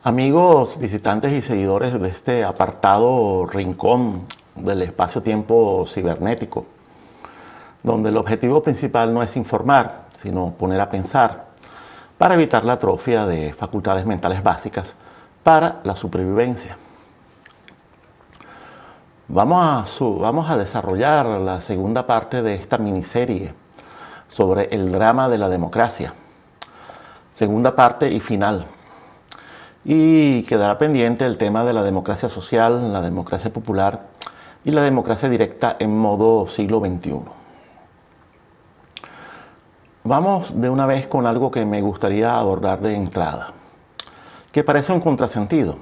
Amigos, visitantes y seguidores de este apartado rincón del espacio-tiempo cibernético, donde el objetivo principal no es informar, sino poner a pensar, para evitar la atrofia de facultades mentales básicas para la supervivencia. Vamos a desarrollar la segunda parte de esta miniserie sobre el drama de la democracia. Segunda parte y final. Y quedará pendiente el tema de la democracia social, la democracia popular y la democracia directa en modo siglo XXI. Vamos de una vez con algo que me gustaría abordar de entrada, que parece un contrasentido.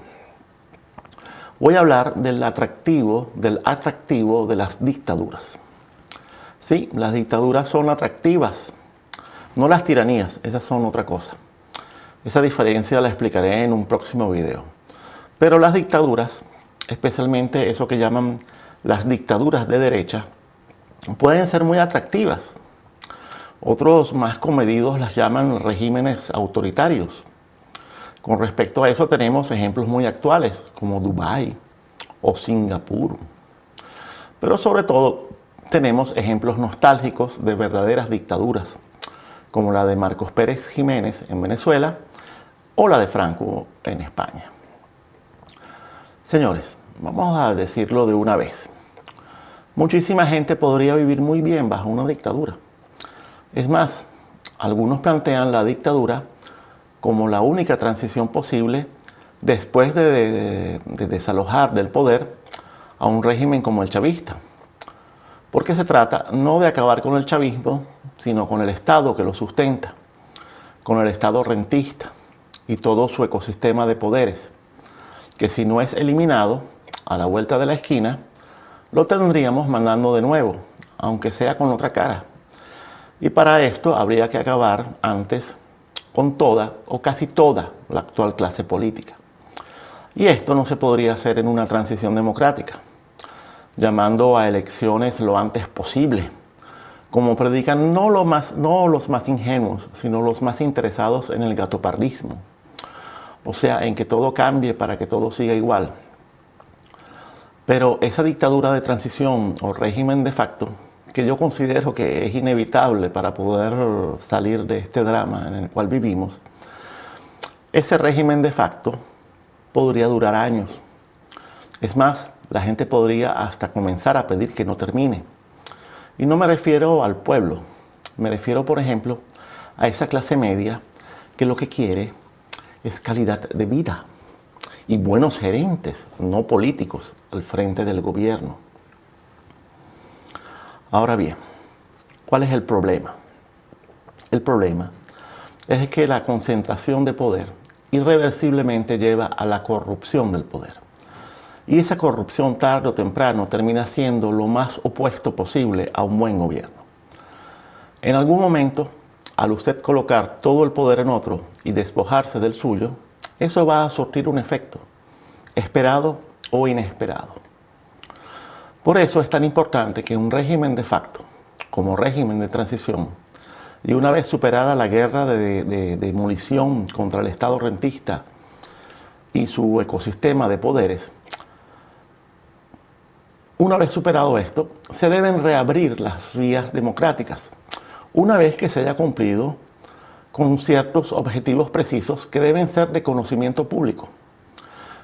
Voy a hablar del atractivo de las dictaduras. Sí, las dictaduras son atractivas, no las tiranías, esas son otra cosa. Esa diferencia la explicaré en un próximo video. Pero las dictaduras, especialmente eso que llaman las dictaduras de derecha, pueden ser muy atractivas. Otros más comedidos las llaman regímenes autoritarios. Con respecto a eso tenemos ejemplos muy actuales, como Dubái o Singapur. Pero sobre todo tenemos ejemplos nostálgicos de verdaderas dictaduras, como la de Marcos Pérez Jiménez en Venezuela, o la de Franco en España. Señores, vamos a decirlo de una vez. Muchísima gente podría vivir muy bien bajo una dictadura. Es más, algunos plantean la dictadura como la única transición posible después de desalojar del poder a un régimen como el chavista. Porque se trata no de acabar con el chavismo, sino con el Estado que lo sustenta, con el Estado rentista y todo su ecosistema de poderes, que si no es eliminado a la vuelta de la esquina, lo tendríamos mandando de nuevo, aunque sea con otra cara. Y para esto habría que acabar antes con toda o casi toda la actual clase política. Y esto no se podría hacer en una transición democrática, llamando a elecciones lo antes posible, como predican no los más ingenuos, sino los más interesados en el gatopardismo. O sea, en que todo cambie para que todo siga igual. Pero esa dictadura de transición o régimen de facto, que yo considero que es inevitable para poder salir de este drama en el cual vivimos, ese régimen de facto podría durar años. Es más, la gente podría hasta comenzar a pedir que no termine. Y no me refiero al pueblo, me refiero, por ejemplo, a esa clase media que lo que quiere es calidad de vida y buenos gerentes, no políticos, al frente del gobierno. Ahora bien, ¿cuál es el problema? El problema es que la concentración de poder irreversiblemente lleva a la corrupción del poder. Y esa corrupción tarde o temprano termina siendo lo más opuesto posible a un buen gobierno. En algún momento, al usted colocar todo el poder en otro y despojarse del suyo, eso va a surtir un efecto, esperado o inesperado. Por eso es tan importante que un régimen de facto, como régimen de transición, y una vez superada la guerra de demolición contra el Estado rentista y su ecosistema de poderes, una vez superado esto, se deben reabrir las vías democráticas, una vez que se haya cumplido con ciertos objetivos precisos que deben ser de conocimiento público.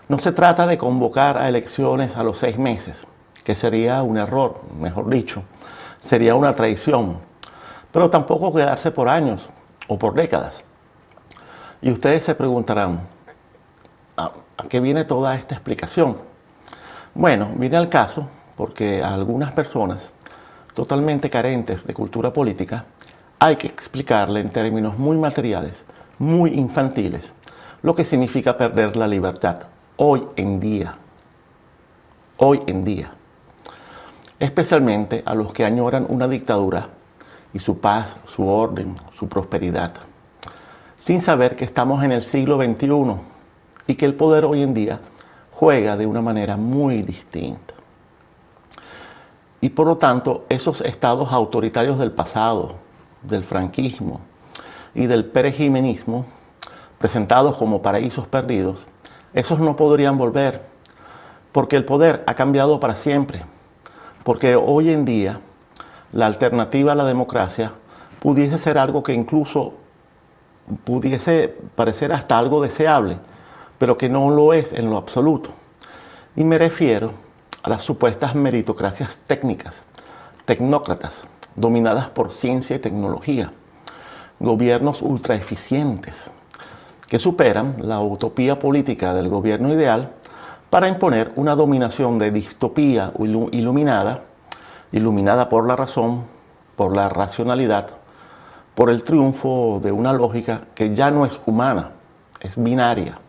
No se trata de convocar a elecciones a los 6 meses, que sería un error, mejor dicho, sería una traición, pero tampoco quedarse por años o por décadas. Y ustedes se preguntarán, ¿a qué viene toda esta explicación? Bueno, viene al caso porque a algunas personas totalmente carentes de cultura política hay que explicarle en términos muy materiales, muy infantiles, lo que significa perder la libertad hoy en día. Hoy en día. Especialmente a los que añoran una dictadura y su paz, su orden, su prosperidad, sin saber que estamos en el siglo XXI y que el poder hoy en día juega de una manera muy distinta. Y por lo tanto, esos estados autoritarios del pasado, del franquismo y del perejimenismo, presentados como paraísos perdidos, Esos no podrían volver, porque el poder ha cambiado para siempre, porque hoy en día la alternativa a la democracia pudiese ser algo que incluso pudiese parecer hasta algo deseable, pero que no lo es en lo absoluto. Y me refiero a las supuestas meritocracias técnicas, tecnócratas, dominadas por ciencia y tecnología, gobiernos ultra eficientes, que superan la utopía política del gobierno ideal para imponer una dominación de distopía iluminada por la razón, por la racionalidad, por el triunfo de una lógica que ya no es humana, es binaria,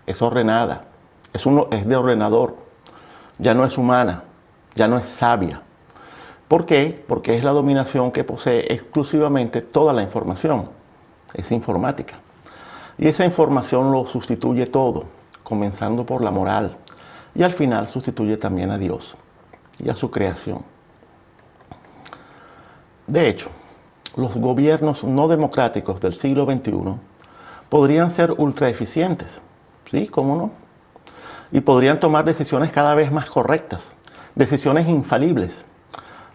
es ordenada, es de ordenador, ya no es humana, ya no es sabia. ¿Por qué? Porque es la dominación que posee exclusivamente toda la información, es informática. Y esa información lo sustituye todo, comenzando por la moral, y al final sustituye también a Dios y a su creación. De hecho, los gobiernos no democráticos del siglo XXI podrían ser ultra eficientes, ¿sí? ¿Cómo no? Y podrían tomar decisiones cada vez más correctas, decisiones infalibles,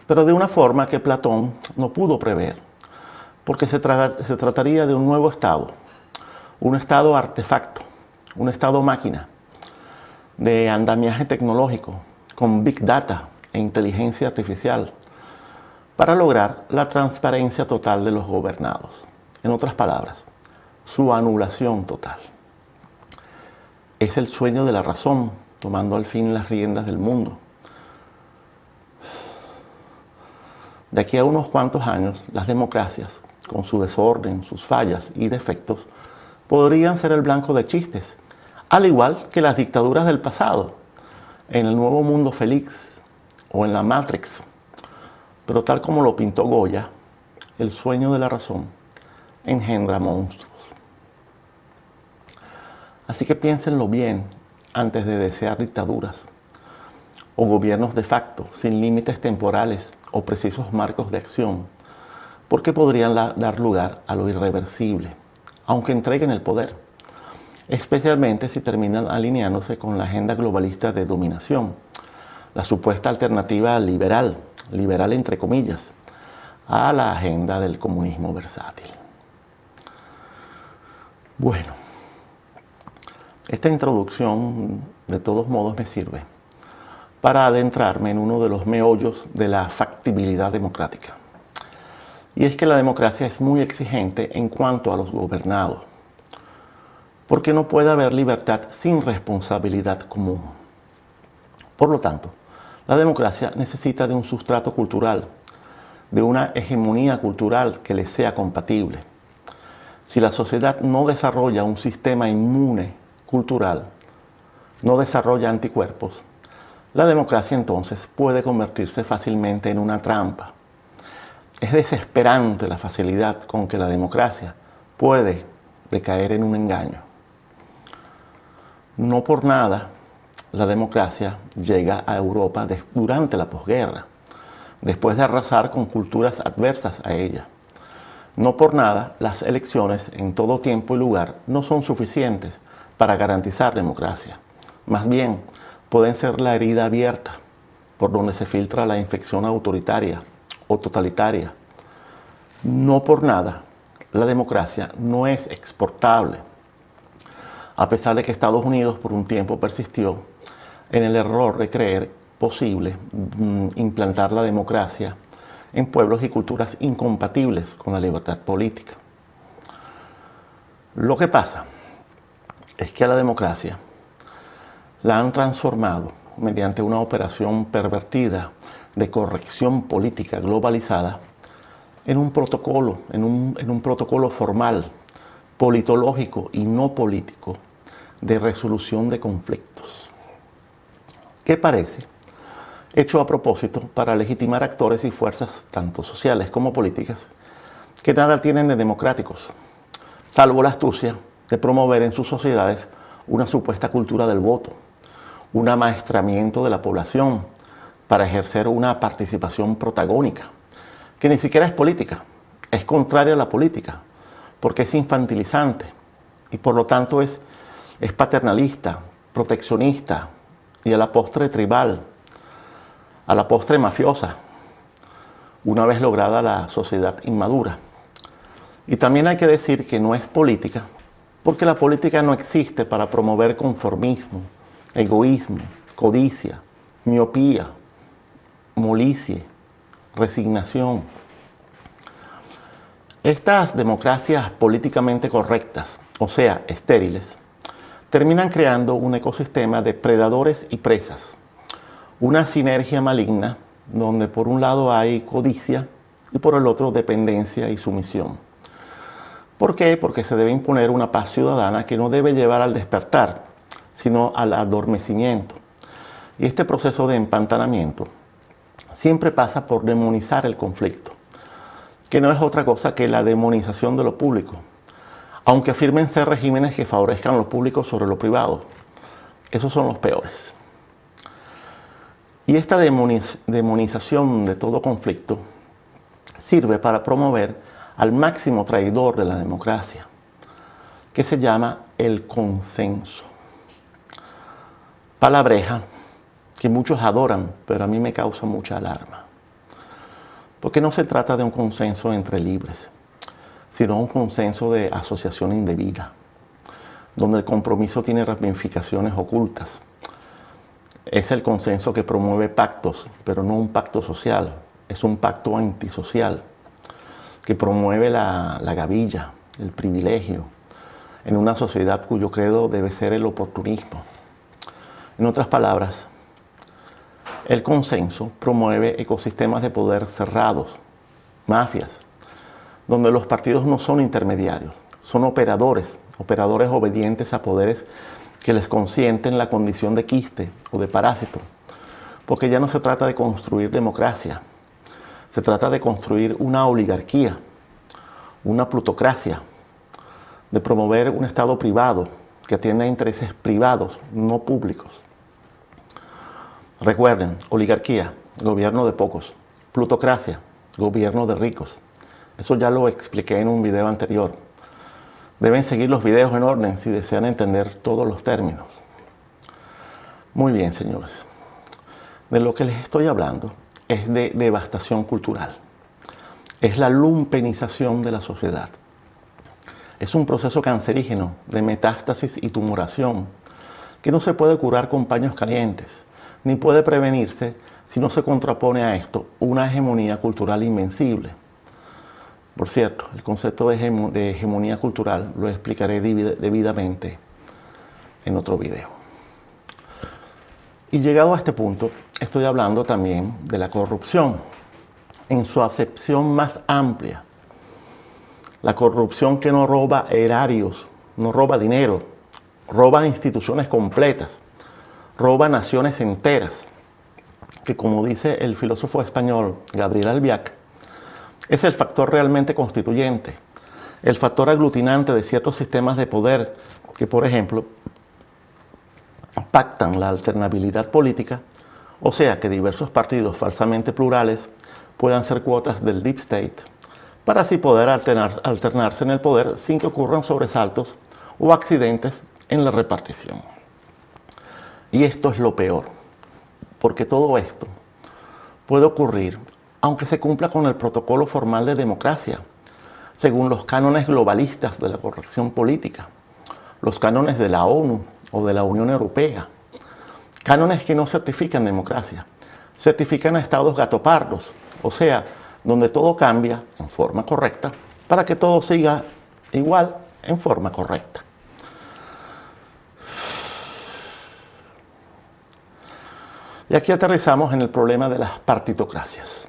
pero de una forma que Platón no pudo prever, porque se trataría de un nuevo estado, un estado artefacto, un estado máquina, de andamiaje tecnológico, con big data e inteligencia artificial, para lograr la transparencia total de los gobernados. En otras palabras, su anulación total. Es el sueño de la razón, tomando al fin las riendas del mundo. De aquí a unos cuantos años, las democracias, con su desorden, sus fallas y defectos, podrían ser el blanco de chistes, al igual que las dictaduras del pasado, en el Nuevo Mundo Feliz o en la Matrix. Pero tal como lo pintó Goya, el sueño de la razón engendra monstruos. Así que piénsenlo bien antes de desear dictaduras o gobiernos de facto sin límites temporales o precisos marcos de acción, porque podrían dar lugar a lo irreversible, aunque entreguen el poder, especialmente si terminan alineándose con la agenda globalista de dominación, la supuesta alternativa liberal entre comillas, a la agenda del comunismo versátil. Bueno, esta introducción de todos modos me sirve para adentrarme en uno de los meollos de la factibilidad democrática. Y es que la democracia es muy exigente en cuanto a los gobernados, porque no puede haber libertad sin responsabilidad común. Por lo tanto, la democracia necesita de un sustrato cultural, de una hegemonía cultural que le sea compatible. Si la sociedad no desarrolla un sistema inmune cultural, no desarrolla anticuerpos, la democracia entonces puede convertirse fácilmente en una trampa. Es desesperante la facilidad con que la democracia puede decaer en un engaño. No por nada la democracia llega a Europa durante la posguerra, después de arrasar con culturas adversas a ella. No por nada las elecciones en todo tiempo y lugar no son suficientes para garantizar democracia. Más bien, pueden ser la herida abierta por donde se filtra la infección autoritaria o totalitaria. No por nada la democracia no es exportable, a pesar de que Estados Unidos por un tiempo persistió en el error de creer posible implantar la democracia en pueblos y culturas incompatibles con la libertad política. Lo que pasa es que a la democracia la han transformado mediante una operación pervertida de corrección política globalizada en un protocolo, en un protocolo formal, politológico y no político de resolución de conflictos. ¿Qué parece? Hecho a propósito para legitimar actores y fuerzas, tanto sociales como políticas, que nada tienen de democráticos, salvo la astucia de promover en sus sociedades una supuesta cultura del voto, un amaestramiento de la población para ejercer una participación protagónica, que ni siquiera es política, es contraria a la política, porque es infantilizante y por lo tanto es paternalista, proteccionista y a la postre tribal, a la postre mafiosa, una vez lograda la sociedad inmadura. Y también hay que decir que no es política, porque la política no existe para promover conformismo, egoísmo, codicia, miopía, molicie, resignación. Estas democracias políticamente correctas, o sea, estériles, terminan creando un ecosistema de predadores y presas, una sinergia maligna donde por un lado hay codicia y por el otro dependencia y sumisión. ¿Por qué? Porque se debe imponer una paz ciudadana que no debe llevar al despertar, sino al adormecimiento. Y este proceso de empantanamiento siempre pasa por demonizar el conflicto, que no es otra cosa que la demonización de lo público, aunque afirmen ser regímenes que favorezcan lo público sobre lo privado. Esos son los peores. Y esta demonización de todo conflicto sirve para promover al máximo traidor de la democracia, que se llama el consenso. Palabreja que muchos adoran, pero a mí me causa mucha alarma. Porque no se trata de un consenso entre libres, sino un consenso de asociación indebida, donde el compromiso tiene ramificaciones ocultas. Es el consenso que promueve pactos, pero no un pacto social, es un pacto antisocial, que promueve la gavilla, el privilegio, en una sociedad cuyo credo debe ser el oportunismo. En otras palabras, el consenso promueve ecosistemas de poder cerrados, mafias, donde los partidos no son intermediarios, son operadores obedientes a poderes que les consienten la condición de quiste o de parásito, porque ya no se trata de construir democracia, se trata de construir una oligarquía, una plutocracia, de promover un Estado privado que atienda a intereses privados, no públicos. Recuerden, oligarquía, gobierno de pocos; plutocracia, gobierno de ricos. Eso ya lo expliqué en un video anterior. Deben seguir los videos en orden si desean entender todos los términos. Muy bien, señores. De lo que les estoy hablando es de devastación cultural. Es la lumpenización de la sociedad. Es un proceso cancerígeno de metástasis y tumoración que no se puede curar con paños calientes, ni puede prevenirse si no se contrapone a esto una hegemonía cultural invencible. Por cierto, el concepto de hegemonía cultural lo explicaré debidamente en otro video. Y llegado a este punto, estoy hablando también de la corrupción en su acepción más amplia. La corrupción que no roba erarios, no roba dinero, roba instituciones completas, roba naciones enteras, que como dice el filósofo español Gabriel Albiac, es el factor realmente constituyente, el factor aglutinante de ciertos sistemas de poder que, por ejemplo, pactan la alternabilidad política, o sea que diversos partidos falsamente plurales puedan ser cuotas del deep state, para así poder alternarse en el poder sin que ocurran sobresaltos o accidentes en la repartición. Y esto es lo peor, porque todo esto puede ocurrir aunque se cumpla con el protocolo formal de democracia, según los cánones globalistas de la corrección política, los cánones de la ONU o de la Unión Europea, cánones que no certifican democracia, certifican a estados gatopardos, o sea, donde todo cambia en forma correcta para que todo siga igual en forma correcta. Y aquí aterrizamos en el problema de las partitocracias,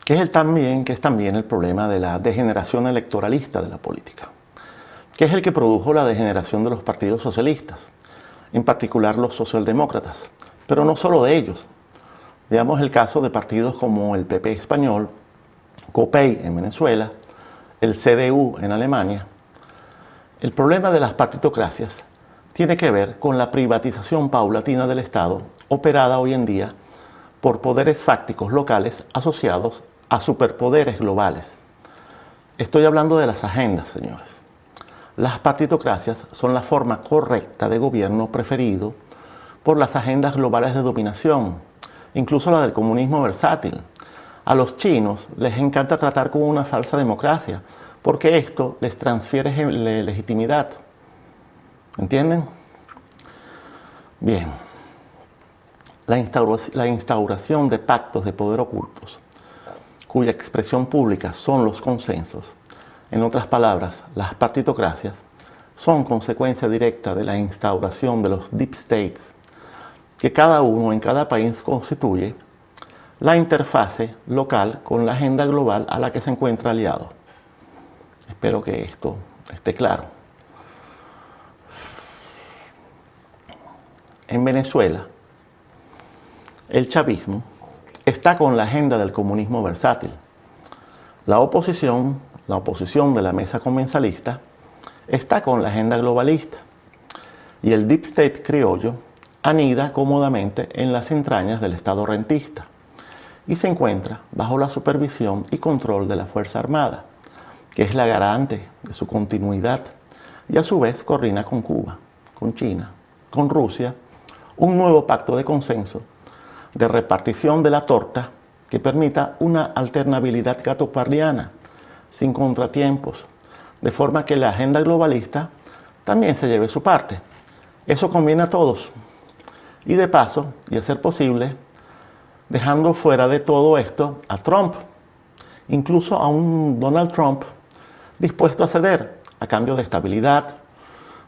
que es también el problema de la degeneración electoralista de la política, que es el que produjo la degeneración de los partidos socialistas, en particular los socialdemócratas, pero no solo de ellos. Veamos el caso de partidos como el PP español, COPEI en Venezuela, el CDU en Alemania. El problema de las partitocracias tiene que ver con la privatización paulatina del Estado, operada hoy en día por poderes fácticos locales asociados a superpoderes globales. Estoy hablando de las agendas, señores. las partitocracias son la forma correcta de gobierno preferido por las agendas globales de dominación, incluso la del comunismo versátil. A los chinos les encanta tratar como una falsa democracia, porque esto les transfiere legitimidad. ¿Entienden? Bien. La instauración de pactos de poder ocultos, cuya expresión pública son los consensos, en otras palabras, las partitocracias, son consecuencia directa de la instauración de los deep states, que cada uno en cada país constituye la interfase local con la agenda global a la que se encuentra aliado. Espero que esto esté claro. En Venezuela, el chavismo está con la agenda del comunismo versátil. La oposición de la mesa comensalista, está con la agenda globalista. Y el deep state criollo anida cómodamente en las entrañas del Estado rentista y se encuentra bajo la supervisión y control de la Fuerza Armada, que es la garante de su continuidad y a su vez coordina con Cuba, con China, con Rusia, un nuevo pacto de consenso de repartición de la torta que permita una alternabilidad gatopardiana sin contratiempos, de forma que la agenda globalista también se lleve su parte. Eso conviene a todos. Y de paso, y a ser posible, dejando fuera de todo esto a Trump, incluso a un Donald Trump dispuesto a ceder a cambio de estabilidad,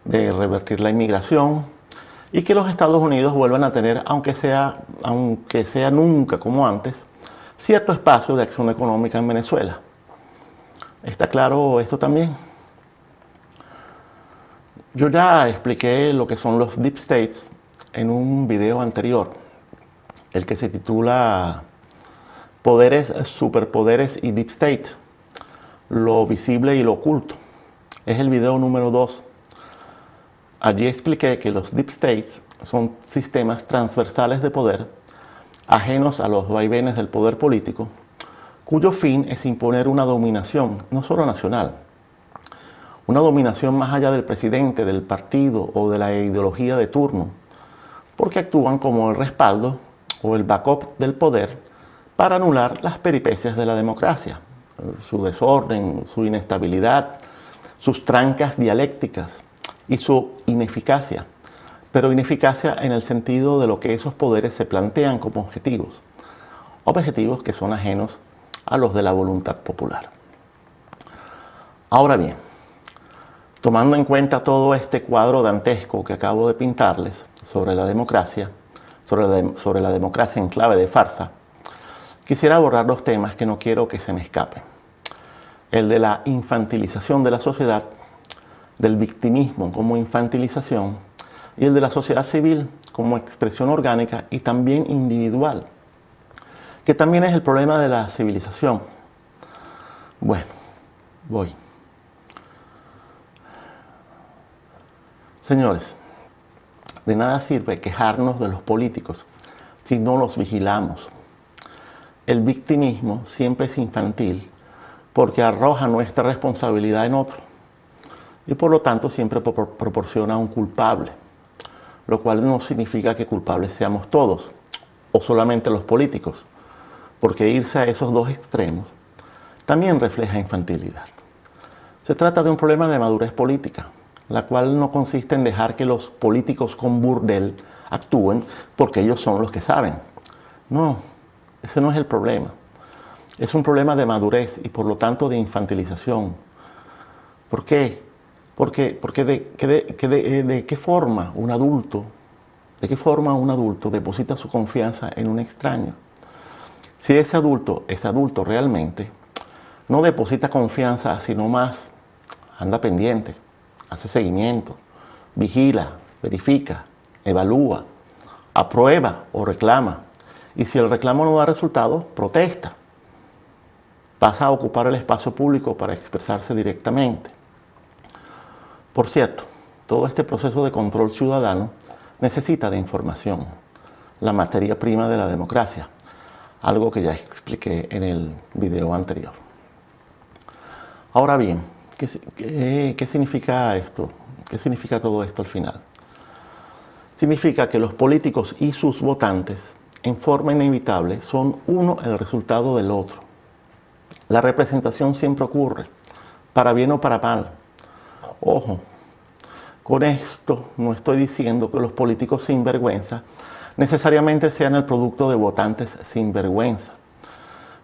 de revertir la inmigración y que los Estados Unidos vuelvan a tener, aunque sea nunca como antes, cierto espacio de acción económica en Venezuela. ¿Está claro esto también? Yo ya expliqué lo que son los deep states en un video anterior, el que se titula Poderes, Superpoderes y Deep State, lo visible y lo oculto. Es el video número 2. Allí expliqué que los deep states son sistemas transversales de poder, ajenos a los vaivenes del poder político, cuyo fin es imponer una dominación, no solo nacional, una dominación más allá del presidente, del partido o de la ideología de turno, porque actúan como el respaldo o el backup del poder para anular las peripecias de la democracia, su desorden, su inestabilidad, sus trancas dialécticas y su ineficacia, pero ineficacia en el sentido de lo que esos poderes se plantean como objetivos que son ajenos a los de la voluntad popular. Ahora bien, tomando en cuenta todo este cuadro dantesco que acabo de pintarles sobre la democracia, sobre la democracia en clave de farsa, quisiera abordar dos temas que no quiero que se me escapen. El de la infantilización de la sociedad, del victimismo como infantilización, y el de la sociedad civil como expresión orgánica y también individual, que también es el problema de la civilización. Bueno, voy. Señores, de nada sirve quejarnos de los políticos si no los vigilamos. El victimismo siempre es infantil porque arroja nuestra responsabilidad en otro y por lo tanto siempre proporciona un culpable, lo cual no significa que culpables seamos todos o solamente los políticos, porque irse a esos dos extremos también refleja infantilidad. Se trata de un problema de madurez política, la cual no consiste en dejar que los políticos con burdel actúen porque ellos son los que saben. No, ese no es el problema. Es un problema de madurez y por lo tanto de infantilización. ¿Por qué? Porque ¿de qué forma un adulto deposita su confianza en un extraño? Si ese adulto es adulto realmente, no deposita confianza, sino más anda pendiente, hace seguimiento, vigila, verifica, evalúa, aprueba o reclama. Y si el reclamo no da resultado, protesta. Pasa a ocupar el espacio público para expresarse directamente. Por cierto, todo este proceso de control ciudadano necesita de información, la materia prima de la democracia, algo que ya expliqué en el video anterior. Ahora bien, ¿Qué significa esto? ¿Qué significa todo esto al final? Significa que los políticos y sus votantes, en forma inevitable, son uno el resultado del otro. La representación siempre ocurre, para bien o para mal. Ojo, con esto no estoy diciendo que los políticos sin vergüenza necesariamente sean el producto de votantes sin vergüenza.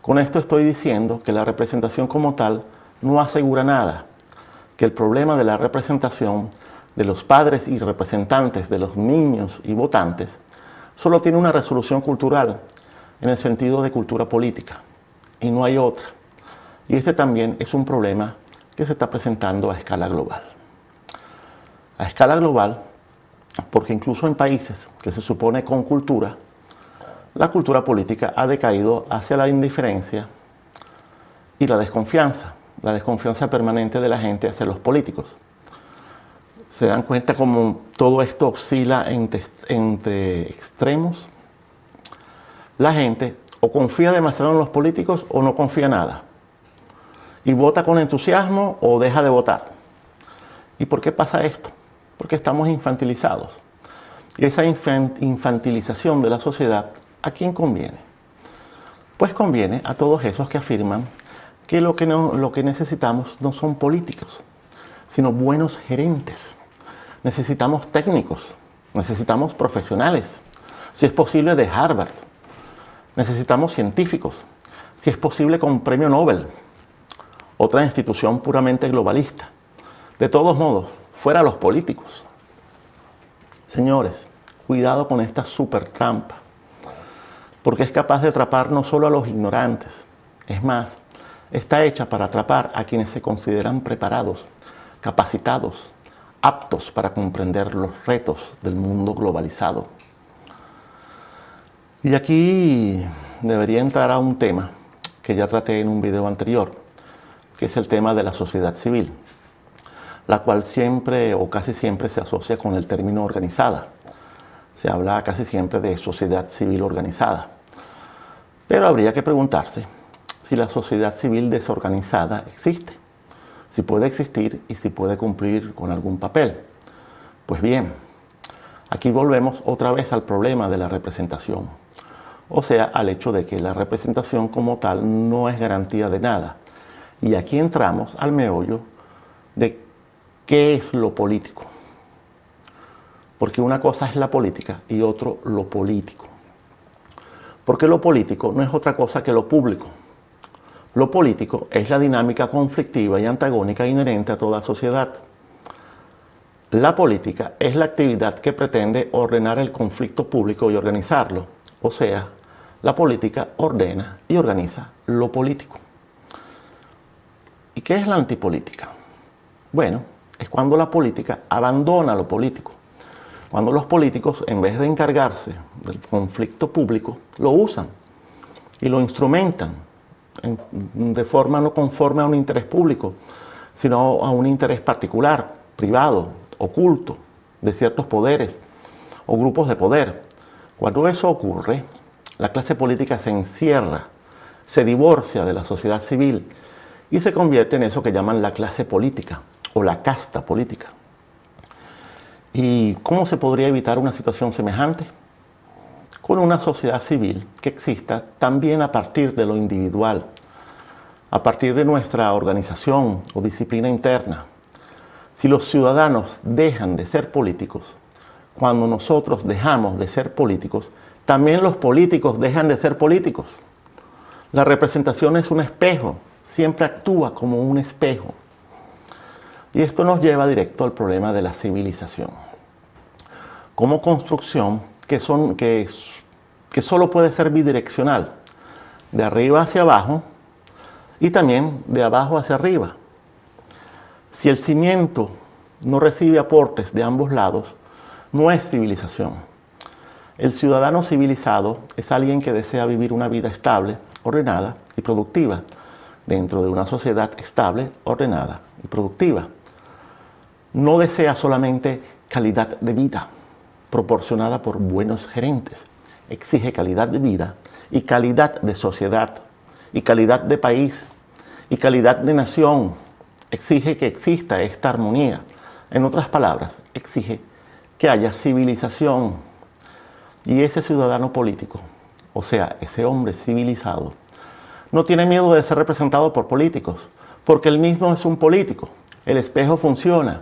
Con esto estoy diciendo que la representación como tal no asegura nada, que el problema de la representación de los padres y representantes de los niños y votantes solo tiene una resolución cultural, en el sentido de cultura política, y no hay otra. Y este también es un problema que se está presentando a escala global. A escala global, porque incluso en países que se supone con cultura, la cultura política ha decaído hacia la indiferencia y la desconfianza permanente de la gente hacia los políticos. Se dan cuenta cómo todo esto oscila entre extremos. La gente o confía demasiado en los políticos o no confía nada. Y vota con entusiasmo o deja de votar. ¿Y por qué pasa esto? Porque estamos infantilizados. Y esa infantilización de la sociedad, ¿a quién conviene? Pues conviene a todos esos que afirman que lo que necesitamos no son políticos, sino buenos gerentes. Necesitamos técnicos, necesitamos profesionales, si es posible de Harvard. Necesitamos científicos, si es posible con premio Nobel, otra institución puramente globalista. De todos modos, fuera los políticos. Señores, cuidado con esta super trampa, porque es capaz de atrapar no solo a los ignorantes, es más, está hecha para atrapar a quienes se consideran preparados, capacitados, aptos para comprender los retos del mundo globalizado. Y aquí debería entrar a un tema que ya traté en un video anterior, que es el tema de la sociedad civil, la cual siempre o casi siempre se asocia con el término organizada. Se habla casi siempre de sociedad civil organizada. Pero habría que preguntarse si la sociedad civil desorganizada existe, si puede existir y si puede cumplir con algún papel. Pues bien, aquí volvemos otra vez al problema de la representación, o sea, al hecho de que la representación como tal no es garantía de nada. Y aquí entramos al meollo de qué es lo político, porque una cosa es la política y otro lo político. Porque lo político no es otra cosa que lo público. Lo político es la dinámica conflictiva y antagónica inherente a toda sociedad. La política es la actividad que pretende ordenar el conflicto público y organizarlo. O sea, la política ordena y organiza lo político. ¿Y qué es la antipolítica? Bueno, es cuando la política abandona lo político. Cuando los políticos, en vez de encargarse del conflicto público, lo usan y lo instrumentan de forma no conforme a un interés público, sino a un interés particular, privado, oculto, de ciertos poderes o grupos de poder. Cuando eso ocurre, la clase política se encierra, se divorcia de la sociedad civil y se convierte en eso que llaman la clase política o la casta política. ¿Y cómo se podría evitar una situación semejante? Con una sociedad civil que exista también a partir de lo individual, a partir de nuestra organización o disciplina interna. Si los ciudadanos dejan de ser políticos, cuando nosotros dejamos de ser políticos, también los políticos dejan de ser políticos. La representación es un espejo, siempre actúa como un espejo. Y esto nos lleva directo al problema de la civilización. Como construcción que solo puede ser bidireccional, de arriba hacia abajo y también de abajo hacia arriba. Si el cimiento no recibe aportes de ambos lados, no es civilización. El ciudadano civilizado es alguien que desea vivir una vida estable, ordenada y productiva, dentro de una sociedad estable, ordenada y productiva. No desea solamente calidad de vida, proporcionada por buenos gerentes. Exige calidad de vida y calidad de sociedad, y calidad de país, y calidad de nación, exige que exista esta armonía. En otras palabras, exige que haya civilización. Y ese ciudadano político, o sea, ese hombre civilizado, no tiene miedo de ser representado por políticos, porque él mismo es un político. El espejo funciona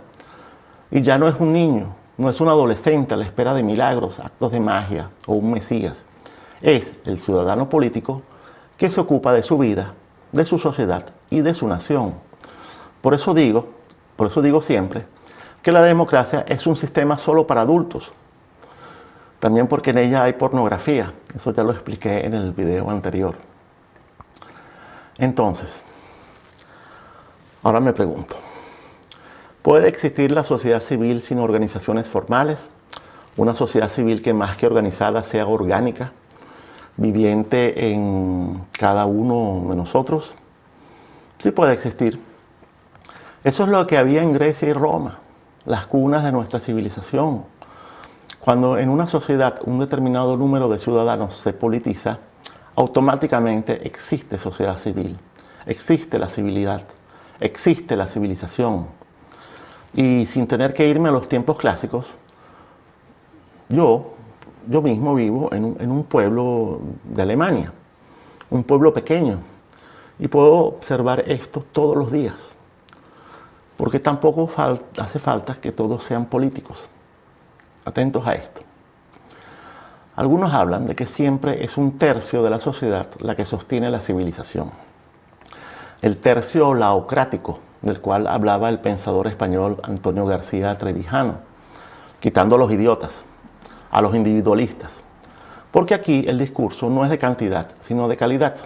y ya no es un niño, no es un adolescente a la espera de milagros, actos de magia o un mesías. Es el ciudadano político que se ocupa de su vida, de su sociedad y de su nación. Por eso digo siempre que la democracia es un sistema solo para adultos. También porque en ella hay pornografía. Eso ya lo expliqué en el video anterior. Entonces, ahora me pregunto, ¿puede existir la sociedad civil sin organizaciones formales? Una sociedad civil que más que organizada sea orgánica, viviente en cada uno de nosotros. Sí puede existir. Eso es lo que había en Grecia y Roma, las cunas de nuestra civilización. Cuando en una sociedad un determinado número de ciudadanos se politiza, automáticamente existe sociedad civil, existe la civilidad, existe la civilización. Y sin tener que irme a los tiempos clásicos, yo mismo vivo en un pueblo de Alemania, un pueblo pequeño, y puedo observar esto todos los días, porque tampoco hace falta que todos sean políticos. Atentos a esto. Algunos hablan de que siempre es un tercio de la sociedad la que sostiene la civilización. El tercio laocrático, del cual hablaba el pensador español Antonio García Trevijano, quitando a los idiotas, a los individualistas, porque aquí el discurso no es de cantidad, sino de calidad.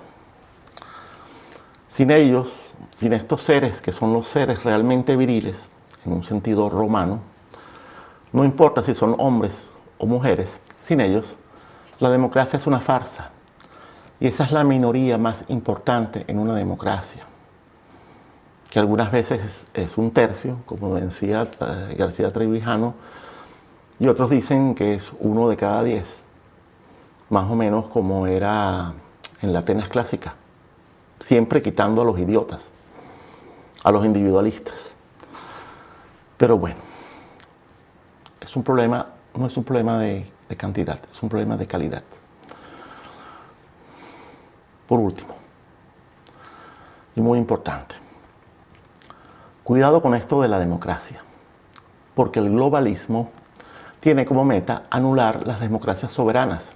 Sin ellos, sin estos seres que son los seres realmente viriles, en un sentido romano, no importa si son hombres o mujeres, sin ellos, la democracia es una farsa. Y esa es la minoría más importante en una democracia, que algunas veces es un tercio, como decía García Trevijano, y otros dicen que es 1 de cada 10, más o menos como era en la Atenas clásica, siempre quitando a los idiotas, a los individualistas. Pero bueno, es un problema, no es un problema de cantidad, es un problema de calidad. Por último, y muy importante, cuidado con esto de la democracia, porque el globalismo tiene como meta anular las democracias soberanas,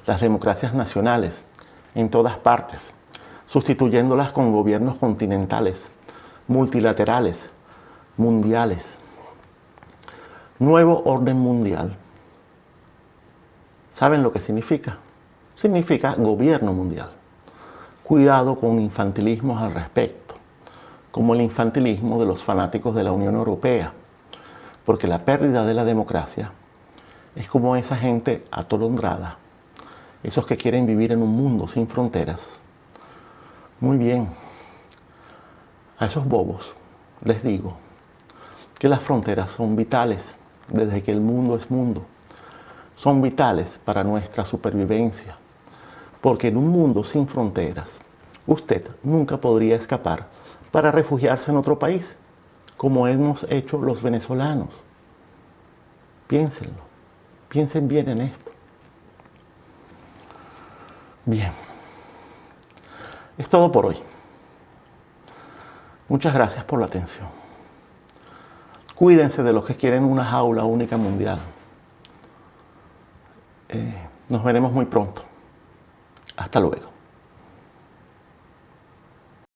las democracias nacionales, en todas partes, sustituyéndolas con gobiernos continentales, multilaterales, mundiales. Nuevo orden mundial. ¿Saben lo que significa? Significa gobierno mundial. Cuidado con infantilismos al respecto, como el infantilismo de los fanáticos de la Unión Europea, porque la pérdida de la democracia es como esa gente atolondrada, esos que quieren vivir en un mundo sin fronteras. Muy bien, a esos bobos les digo que las fronteras son vitales desde que el mundo es mundo. Son vitales para nuestra supervivencia, porque en un mundo sin fronteras, usted nunca podría escapar para refugiarse en otro país, como hemos hecho los venezolanos. Piénsenlo, piensen bien en esto. Bien, es todo por hoy. Muchas gracias por la atención. Cuídense de los que quieren una jaula única mundial. Nos veremos muy pronto. Hasta luego.